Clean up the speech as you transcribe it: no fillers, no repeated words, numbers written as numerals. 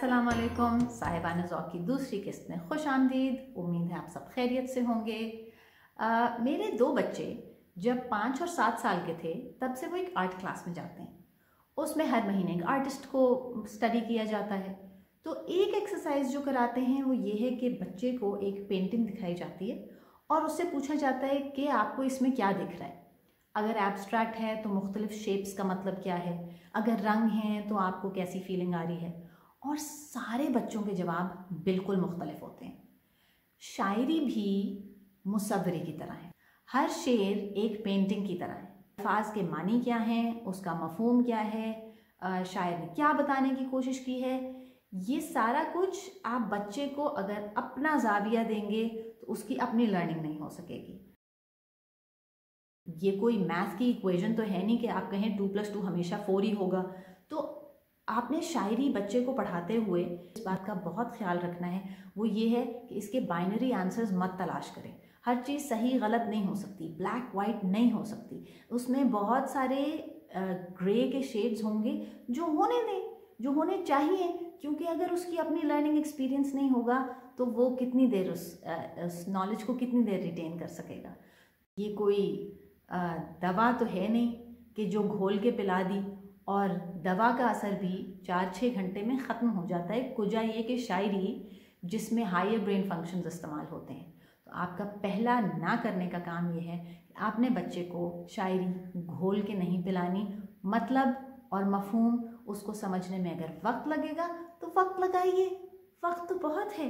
अस्सलाम वालेकुम। साहिबान ज़ौक़ की दूसरी किस्त में खुश आमदीद। उम्मीद है आप सब खैरियत से होंगे। मेरे दो बच्चे जब 5 और 7 साल के थे तब से वो एक आर्ट क्लास में जाते हैं। उसमें हर महीने एक आर्टिस्ट को स्टडी किया जाता है। तो एक एक्सरसाइज जो कराते हैं वो ये है कि बच्चे को एक पेंटिंग दिखाई जाती है और उससे पूछा जाता है कि आपको इसमें क्या दिख रहा है। अगर एब्स्ट्रैक्ट है तो मुख्तलिफ शेप्स का मतलब क्या है, अगर रंग हैं तो आपको कैसी फीलिंग आ रही है। और सारे बच्चों के जवाब बिल्कुल मुख्तलिफ होते हैं। शायरी भी मुसव्वरी की तरह है, हर शेर एक पेंटिंग की तरह है। अल्फाज के मानी क्या हैं, उसका मफहूम क्या है, शायर ने क्या बताने की कोशिश की है, ये सारा कुछ आप बच्चे को अगर अपना जाविया देंगे तो उसकी अपनी लर्निंग नहीं हो सकेगी। ये कोई मैथ की इक्वेशन तो है नहीं कि आप कहें 2+2 हमेशा 4 ही होगा। तो आपने शायरी बच्चे को पढ़ाते हुए इस बात का बहुत ख्याल रखना है, वो ये है कि इसके बाइनरी आंसर्स मत तलाश करें। हर चीज़ सही गलत नहीं हो सकती, ब्लैक वाइट नहीं हो सकती। उसमें बहुत सारे ग्रे के शेड्स होंगे जो होने दें, जो होने चाहिए, क्योंकि अगर उसकी अपनी लर्निंग एक्सपीरियंस नहीं होगा तो वो कितनी देर उस नॉलेज को कितनी देर रिटेन कर सकेगा। ये कोई दवा तो है नहीं कि जो घोल के पिला दी और दवा का असर भी 4-6 घंटे में ख़त्म हो जाता है। कुजा ये कि शायरी जिसमें हायर ब्रेन फंक्शंस इस्तेमाल होते हैं। तो आपका पहला ना करने का काम ये है कि आपने बच्चे को शायरी घोल के नहीं पिलानी। मतलब और मफहूम उसको समझने में अगर वक्त लगेगा तो वक्त लगाइए, वक्त तो बहुत है।